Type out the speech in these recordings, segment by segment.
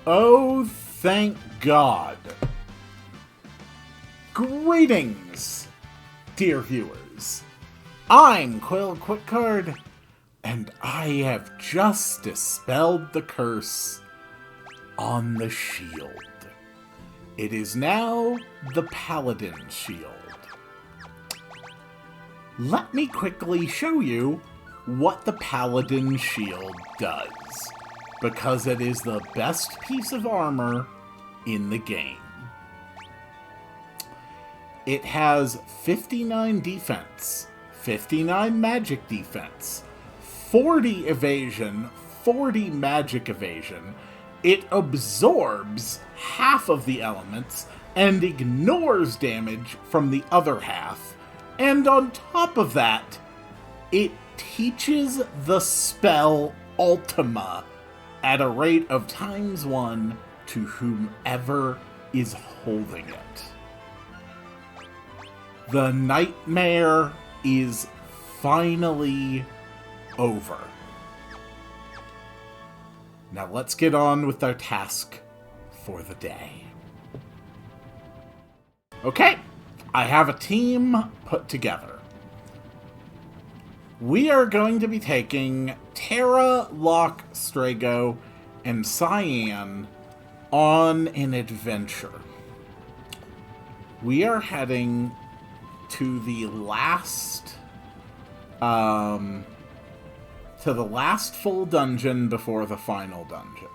Oh, thank God. Greetings, dear viewers. I'm Quill Quickcard, and I have just dispelled the curse on the shield. It is now the Paladin Shield. Let me quickly show you what the Paladin Shield does, because it is the best piece of armor in the game. It has 59 defense, 59 magic defense, 40 evasion, 40 magic evasion. It absorbs half of the elements and ignores damage from the other half. And on top of that, it teaches the spell Ultima at a rate of ×1 to whomever is holding it. The nightmare is finally over. Now let's get on with our task for the day. Okay, I have a team put together. We are going to be taking Terra, Locke, Strago, and Cyan on an adventure. We are heading to the last full dungeon before the final dungeon.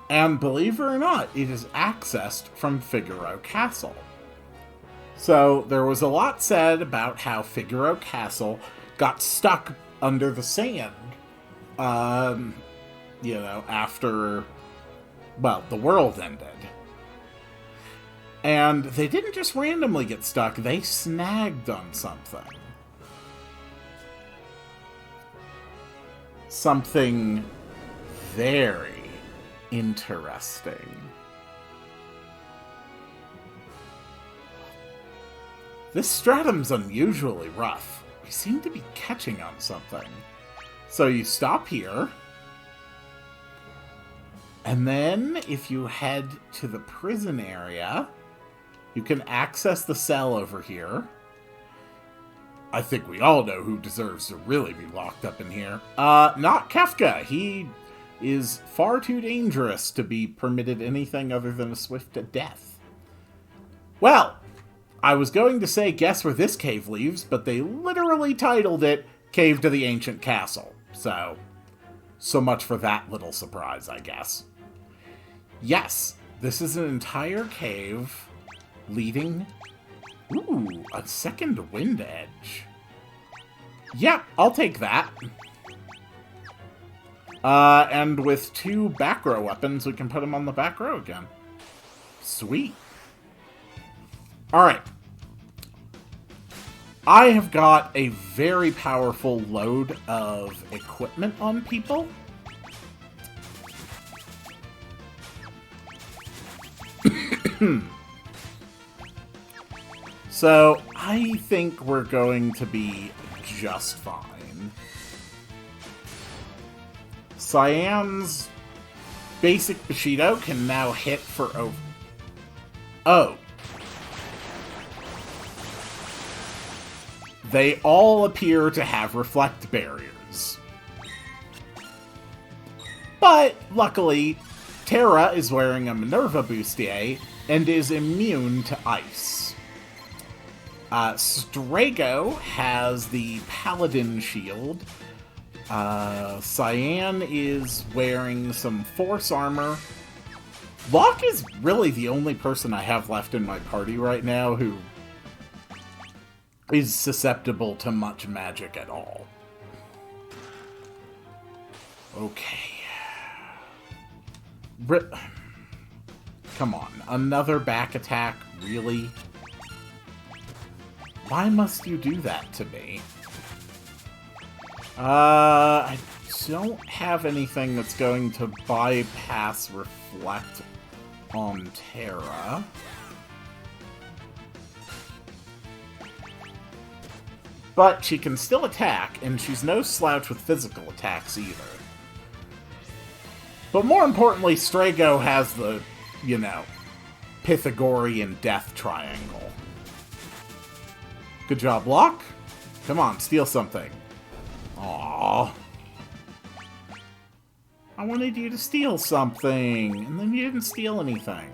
And believe it or not, it is accessed from Figaro Castle. So there was a lot said about how Figaro Castle got stuck under the sand, after, well, the world ended. And they didn't just randomly get stuck, they snagged on something. Something very interesting. This stratum's unusually rough. We seem to be catching on something. So you stop here. And then, if you head to the prison area, you can access the cell over here. I think we all know who deserves to really be locked up in here. Not Kefka. He is far too dangerous to be permitted anything other than a swift death. Well, I was going to say guess where this cave leaves, but they literally titled it Cave to the Ancient Castle. So much for that little surprise, I guess. Yes, this is an entire cave leading... Ooh, a second wind edge. Yep, I'll take that. And with 2 back row weapons, we can put them on the back row again. Sweet. Alright. I have got a very powerful load of equipment on people. So, I think we're going to be just fine. Cyan's basic Bushido can now hit for over... Oh. They all appear to have reflect barriers. But, luckily, Terra is wearing a Minerva bustier and is immune to ice. Strago has the Paladin Shield. Cyan is wearing some Force Armor. Locke is really the only person I have left in my party right now who is susceptible to much magic at all. Okay. Come on, another back attack? Really? Why must you do that to me? I don't have anything that's going to bypass Reflect on Terra. But she can still attack, and she's no slouch with physical attacks either. But more importantly, Strago has the, you know, Pythagorean death triangle. Good job, Locke. Come on, steal something. Aww. I wanted you to steal something, and then you didn't steal anything.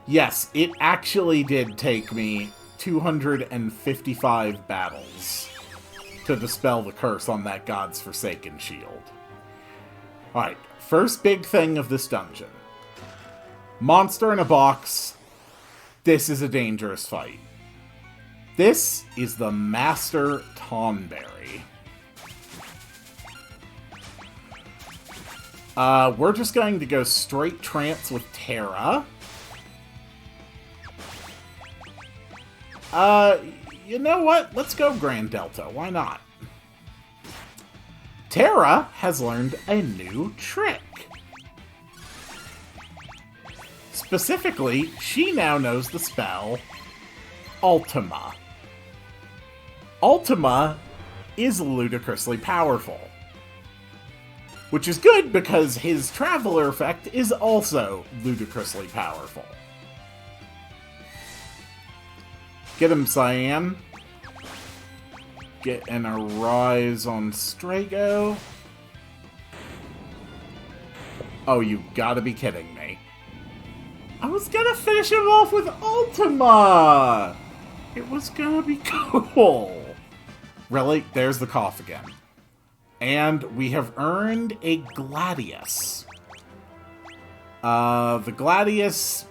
Yes, it actually did take me 255 battles to dispel the curse on that God's Forsaken shield. Alright, first big thing of this dungeon. Monster in a box. This is a dangerous fight. This is the Master Tonberry. We're just going to go straight trance with Terra. You know what? Let's go Grand Delta. Why not? Terra has learned a new trick. Specifically, she now knows the spell Ultima. Ultima is ludicrously powerful. Which is good because his Traveler effect is also ludicrously powerful. Get him, Cyan. Get an Arise on Strago. Oh, you gotta be kidding me. I was gonna finish him off with Ultima! It was gonna be cool. Really? There's the cough again. And we have earned a Gladius. The Gladius...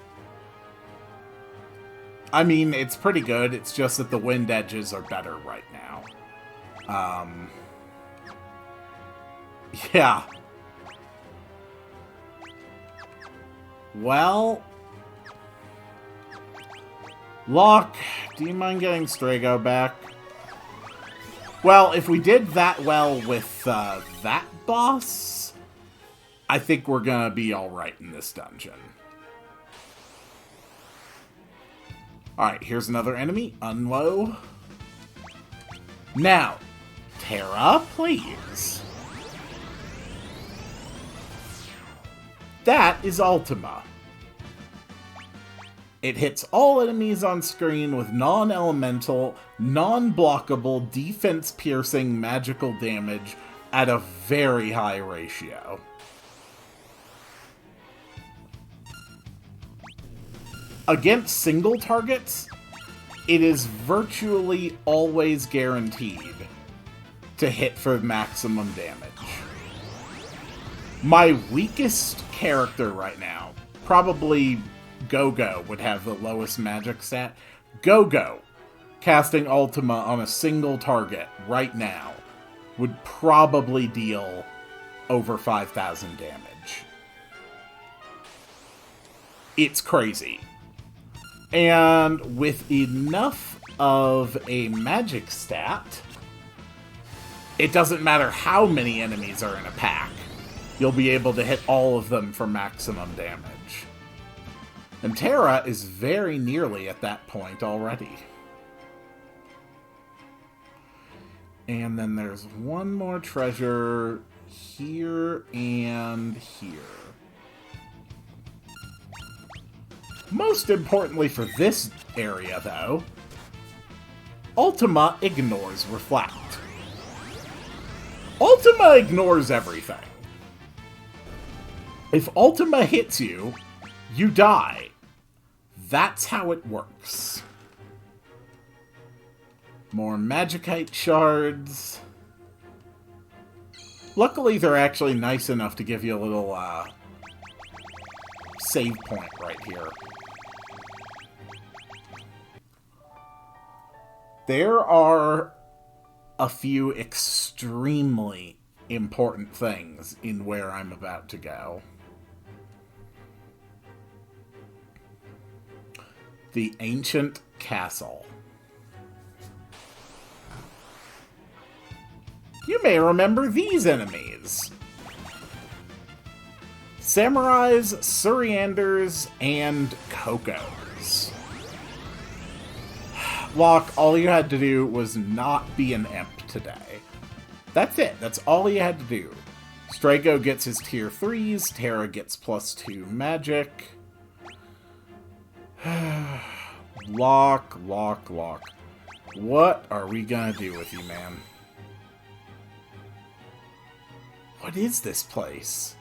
I mean, it's pretty good. It's just that the wind edges are better right now. Yeah. Well... Locke, do you mind getting Strago back? Well, if we did that well with that boss, I think we're gonna be alright in this dungeon. Alright, here's another enemy, Unwo. Now, Terra, please. That is Ultima. It hits all enemies on screen with non-elemental, non-blockable, defense-piercing magical damage at a very high ratio. Against single targets, it is virtually always guaranteed to hit for maximum damage. My weakest character right now, probably Go-Go would have the lowest magic stat. Go-Go, casting Ultima on a single target right now, would probably deal over 5,000 damage. It's crazy. And with enough of a magic stat, it doesn't matter how many enemies are in a pack, you'll be able to hit all of them for maximum damage. And Terra is very nearly at that point already. And then there's one more treasure here and here. Most importantly for this area, though, Ultima ignores Reflect. Ultima ignores everything. If Ultima hits you, you die. That's how it works. More Magikite shards. Luckily, they're actually nice enough to give you a little save point right here. There are a few extremely important things in where I'm about to go. The Ancient Castle. You may remember these enemies. Samurais, Surianders, and Kokos. Locke, all you had to do was not be an imp today. That's it. That's all you had to do. Strago gets his tier 3s, Terra gets +2 magic. Lock. What are we gonna do with you, man? What is this place?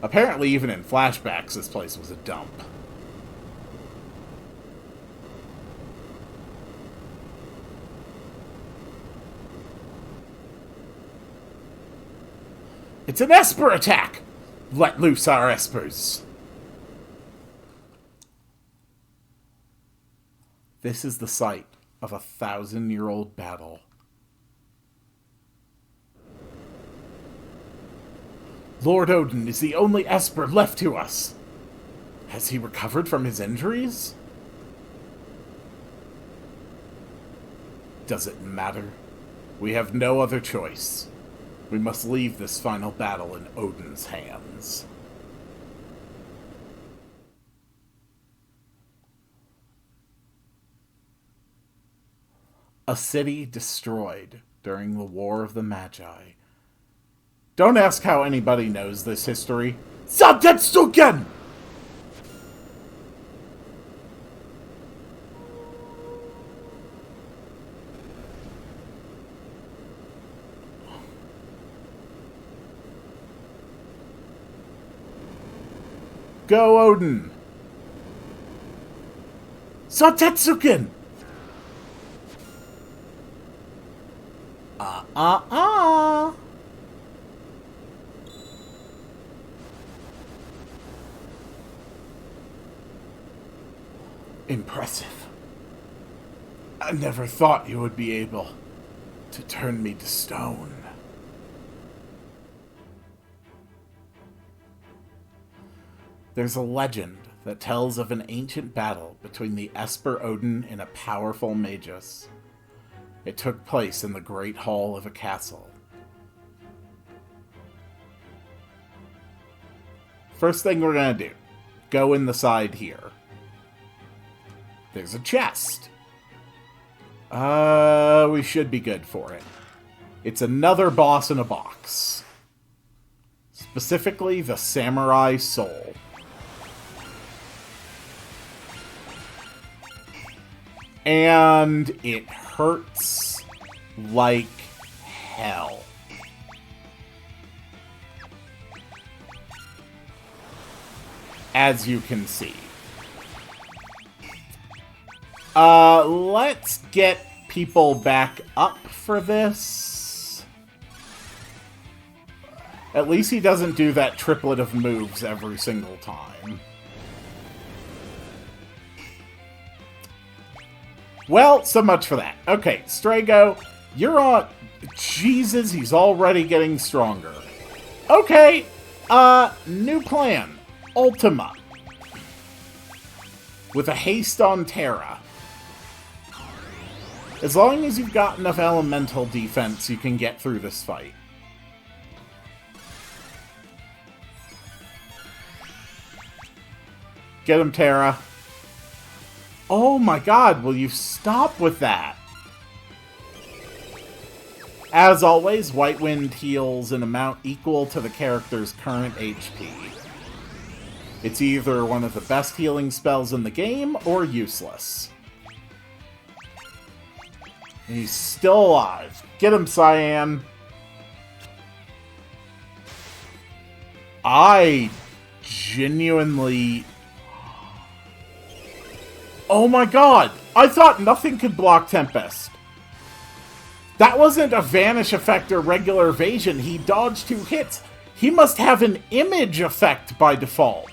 Apparently, even in flashbacks, this place was a dump. It's an Esper attack! Let loose our Espers! This is the site of a 1,000-year-old battle. Lord Odin is the only Esper left to us. Has he recovered from his injuries? Does it matter? We have no other choice. We must leave this final battle in Odin's hands. A city destroyed during the War of the Magi. Don't ask how anybody knows this history. Satetsuken! Go, Odin! Satetsuken! Impressive. I never thought you would be able to turn me to stone. There's a legend that tells of an ancient battle between the Esper Odin and a powerful magus. It took place in the Great Hall of a castle. First thing we're gonna do, go in the side here. There's a chest. We should be good for it. It's another boss in a box. Specifically, the Samurai Soul. And it hurts like hell. As you can see. Let's get people back up for this. At least he doesn't do that triplet of moves every single time. Well, so much for that. Okay, Strago, you're on... Jesus, he's already getting stronger. Okay, new plan. Ultima. With a haste on Terra. As long as you've got enough elemental defense, you can get through this fight. Get him, Terra. Oh my god, will you stop with that? As always, White Wind heals an amount equal to the character's current HP. It's either one of the best healing spells in the game, or useless. He's still alive. Get him, Cyan. I genuinely... Oh my god! I thought nothing could block Tempest. That wasn't a vanish effect or regular evasion. He dodged 2 hits. He must have an image effect by default.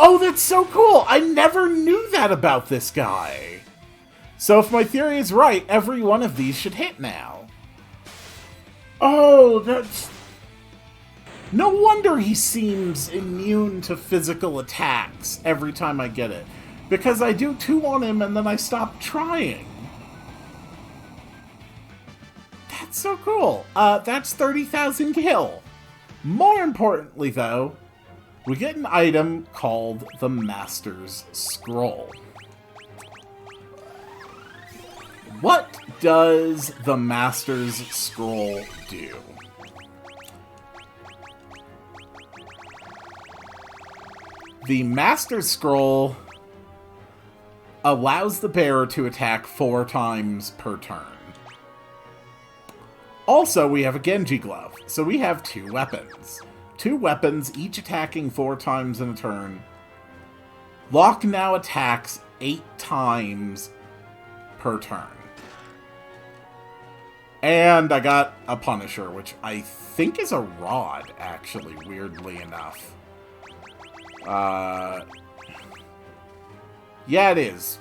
Oh, that's so cool! I never knew that about this guy. So if my theory is right, every one of these should hit now. Oh, that's... No wonder he seems immune to physical attacks every time I get it. Because I do 2 on him and then I stop trying. That's so cool. That's 30,000 kill. More importantly, though, we get an item called the Master's Scroll. What does the Master's Scroll do? The Master's Scroll allows the bearer to attack 4 times per turn. Also, we have a Genji Glove, so we have 2 weapons. 2 weapons, each attacking 4 times in a turn. Locke now attacks 8 times per turn. And I got a Punisher, which I think is a rod, actually, weirdly enough. Yeah, it is.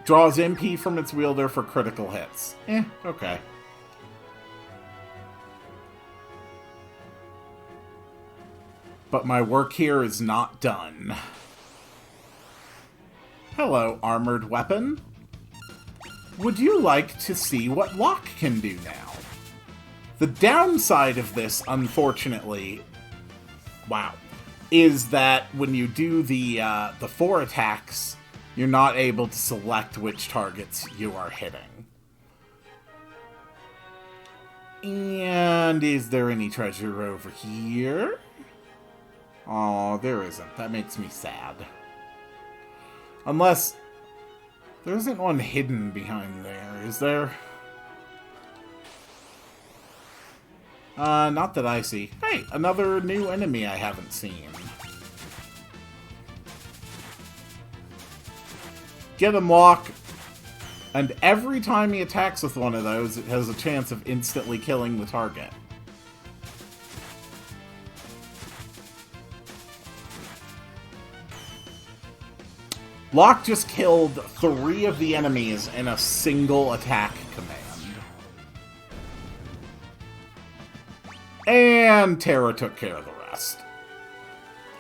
Draws MP from its wielder for critical hits. Okay. But my work here is not done. Hello, armored weapon. Would you like to see what Locke can do now? The downside of this, unfortunately, wow, is that when you do the 4 attacks, you're not able to select which targets you are hitting. And is there any treasure over here? Oh, there isn't. That makes me sad. Unless there isn't one hidden behind there, is there? Not that I see. Hey, another new enemy I haven't seen. Get him, Locke. And every time he attacks with one of those, it has a chance of instantly killing the target. Locke just killed 3 of the enemies in a single attack command. And Terra took care of the rest.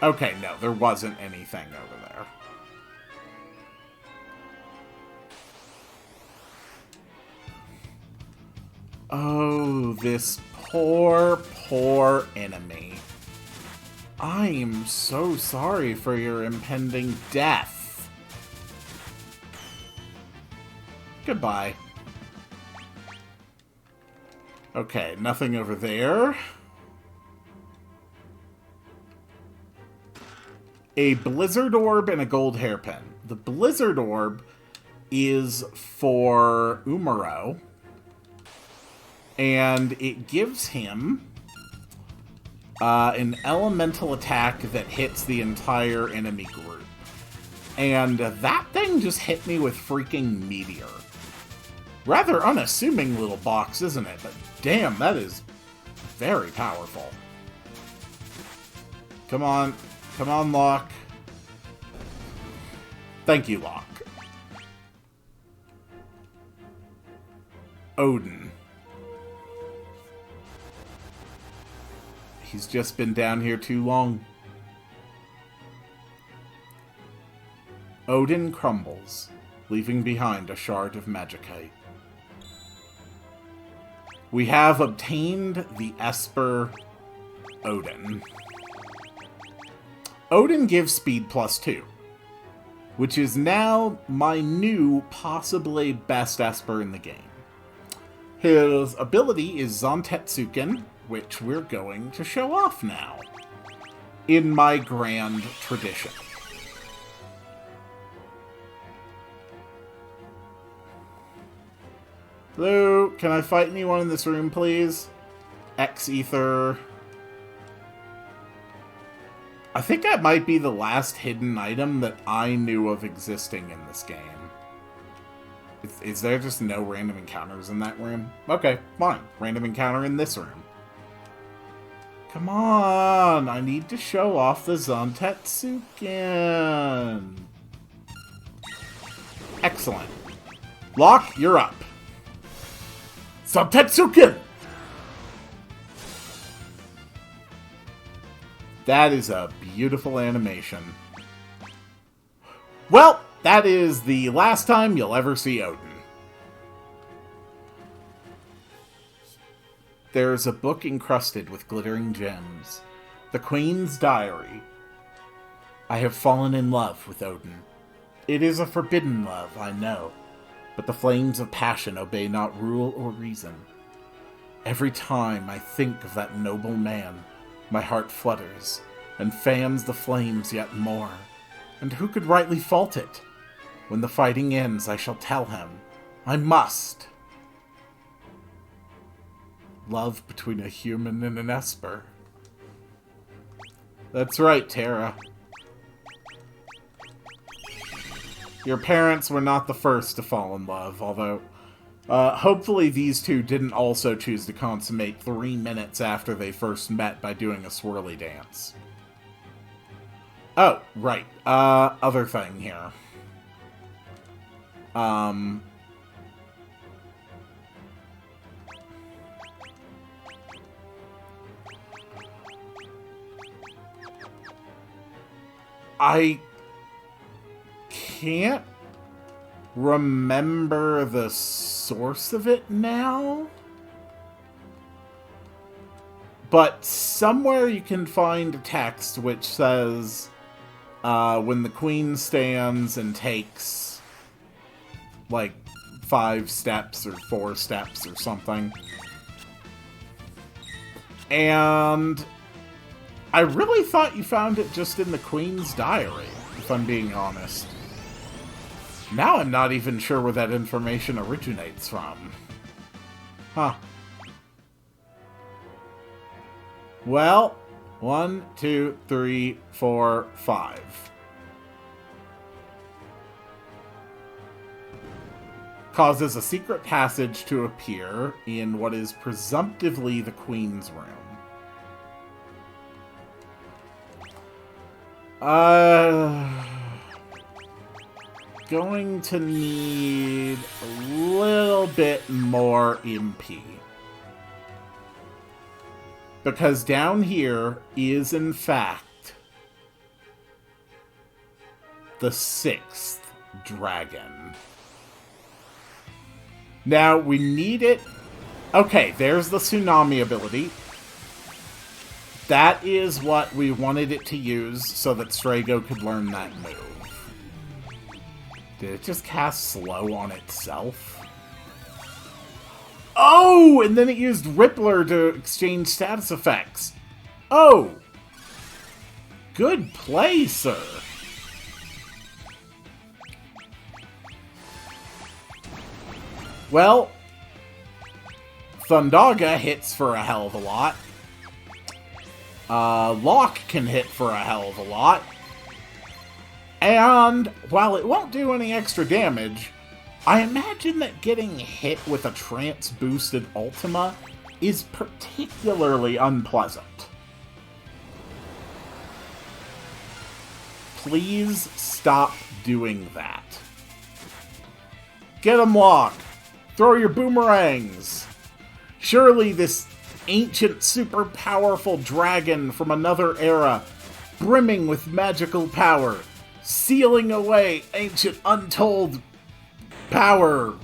Okay, no, there wasn't anything over there. Oh, this poor, poor enemy. I am so sorry for your impending death. Goodbye. Okay, nothing over there. A Blizzard Orb and a Gold Hairpin. The Blizzard Orb is for Umaro, and it gives him an elemental attack that hits the entire enemy group. And that thing just hit me with freaking Meteor. Rather unassuming little box, isn't it? But damn, that is very powerful. Come on. Come on, Locke. Thank you, Locke. Odin. He's just been down here too long. Odin crumbles, leaving behind a shard of magicite. We have obtained the Esper Odin. Odin gives speed +2, which is now my new, possibly best Esper in the game. His ability is Zantetsuken, which we're going to show off now, in my grand tradition. Hello, can I fight anyone in this room, please? X-Ether. I think that might be the last hidden item that I knew of existing in this game. Is there just no random encounters in that room? Okay, fine. Random encounter in this room. Come on! I need to show off the Zantetsuken! Excellent. Locke, you're up. Zantetsuken! That is a beautiful animation. Well, that is the last time you'll ever see Odin. There's a book encrusted with glittering gems. The Queen's Diary. I have fallen in love with Odin. It is a forbidden love, I know. but the flames of passion obey not rule or reason. Every time I think of that noble man, my heart flutters, and fans the flames yet more. And who could rightly fault it? When the fighting ends, I shall tell him, I must. Love between a human and an esper. That's right, Tara. Your parents were not the first to fall in love, although hopefully these two didn't also choose to consummate 3 minutes after they first met by doing a swirly dance. Oh, right. Other thing here. I can't remember the source of it now, but somewhere you can find a text which says when the queen stands and takes like 5 steps or 4 steps or something, and I really thought you found it just in the Queen's diary, if I'm being honest. Now I'm not even sure where that information originates from. Huh. Well, 1, 2, 3, 4, 5. Causes a secret passage to appear in what is presumptively the Queen's room. Going to need a little bit more MP. Because down here is, in fact, the 6th dragon. Now, we need it... Okay, there's the tsunami ability. That is what we wanted it to use so that Strago could learn that move. Did it just cast slow on itself? Oh! And then it used Rippler to exchange status effects. Oh! Good play, sir. Well, Thundaga hits for a hell of a lot. Lock can hit for a hell of a lot. And while it won't do any extra damage, I imagine that getting hit with a trance-boosted Ultima is particularly unpleasant. Please stop doing that. Get him, Lock! Throw your boomerangs! Surely this ancient, super powerful dragon from another era, brimming with magical power, sealing away ancient, untold power.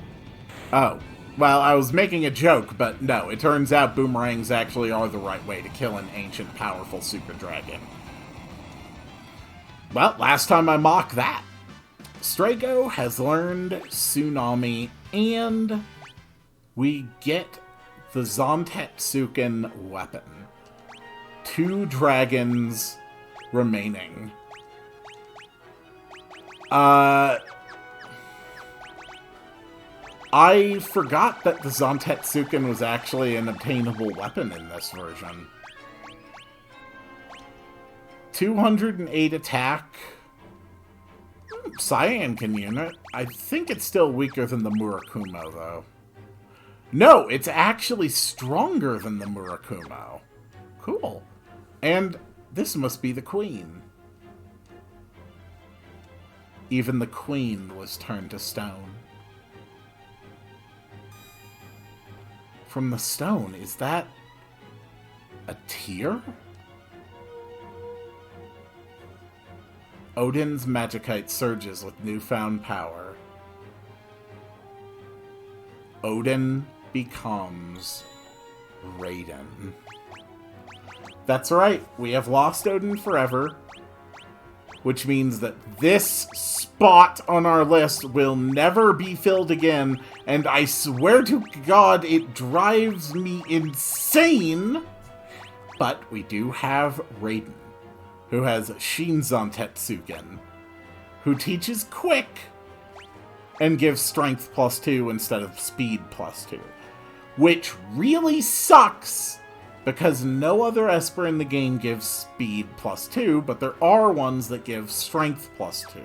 Oh, well, I was making a joke, but no, it turns out boomerangs actually are the right way to kill an ancient, powerful super dragon. Well, last time I mocked that. Strago has learned Tsunami, and we get the Zantetsuken weapon. 2 dragons remaining. I forgot that the Zantetsuken was actually an obtainable weapon in this version. 208 attack. Cyankin unit. I think it's still weaker than the Murakumo, though. No, it's actually stronger than the Murakumo. Cool. And this must be the Queen. Even the Queen was turned to stone. From the stone, is that a tear? Odin's Magikite surges with newfound power. Odin becomes Raiden. That's right, we have lost Odin forever, which means that this spot on our list will never be filled again, and I swear to God it drives me insane. But we do have Raiden, who has Shinzan Tetsugen, who teaches Quick and gives Strength +2 instead of Speed +2. Which really sucks, because no other Esper in the game gives Speed +2, but there are ones that give Strength +2.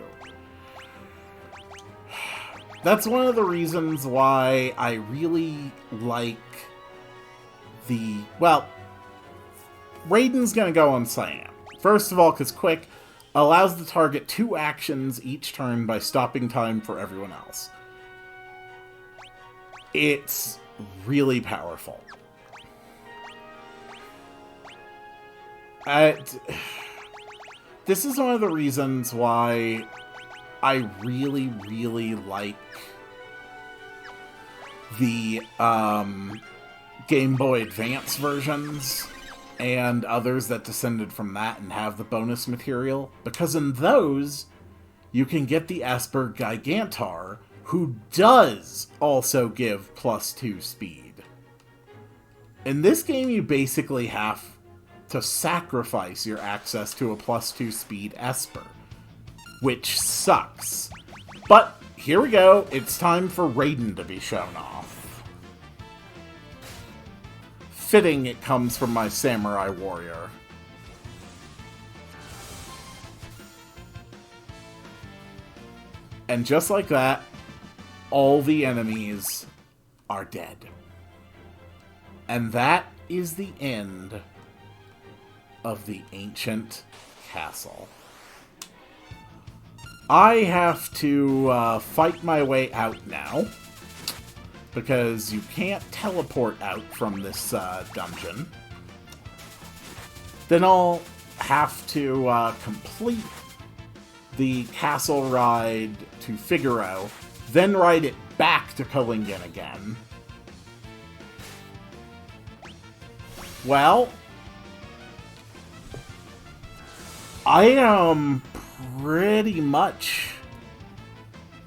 That's one of the reasons why I really like the... Well, Raiden's gonna go on Cyan. First of all, because Quick allows the target 2 actions each turn by stopping time for everyone else. It's really powerful. This is one of the reasons why I really, really like the Game Boy Advance versions and others that descended from that and have the bonus material, because in those, you can get the Esper Gigantar, who does also give +2 speed. In this game, you basically have to sacrifice your access to a +2 speed Esper, which sucks. But here we go, it's time for Raiden to be shown off. Fitting it comes from my Samurai Warrior. And just like that, all the enemies are dead. And that is the end of the ancient castle. I have to fight my way out now, because you can't teleport out from this dungeon. Then I'll have to complete the castle ride to Figaro, then ride it back to Kalingen again. Well, I am pretty much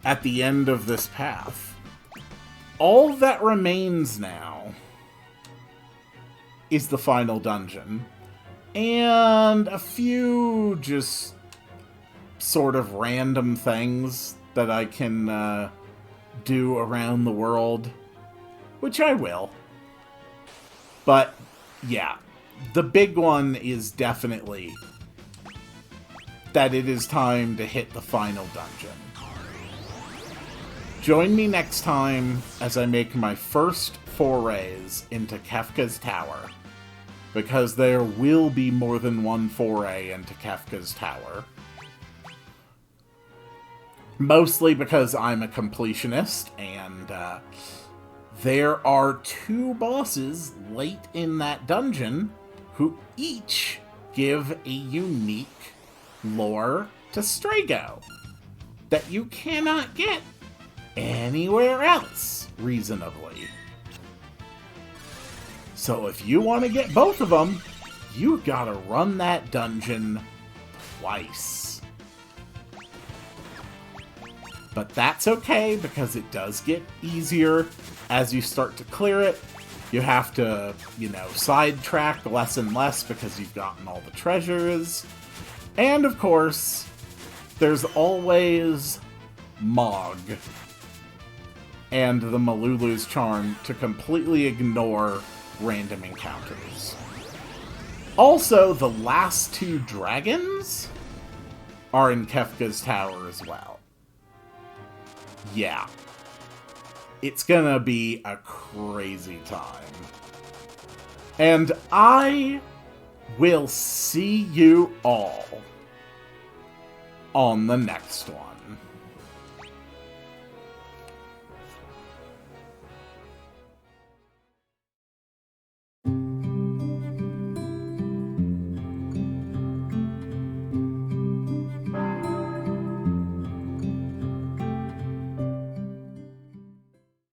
at the end of this path. All that remains now is the final dungeon, and a few just sort of random things that I can do around the world, which I will. But yeah, the big one is definitely that it is time to hit the final dungeon. Join me next time as I make my first forays into Kefka's Tower, because there will be more than one foray into Kefka's Tower. Mostly because I'm a completionist, and there are 2 bosses late in that dungeon who each give a unique lore to Strago that you cannot get anywhere else, reasonably. So if you want to get both of them, you gotta run that dungeon twice. But that's okay, because it does get easier as you start to clear it. You have to, sidetrack less and less because you've gotten all the treasures. And of course, there's always Mog and the Malulu's charm to completely ignore random encounters. Also, the last 2 dragons are in Kefka's Tower as well. Yeah. It's gonna be a crazy time. And I will see you all on the next one.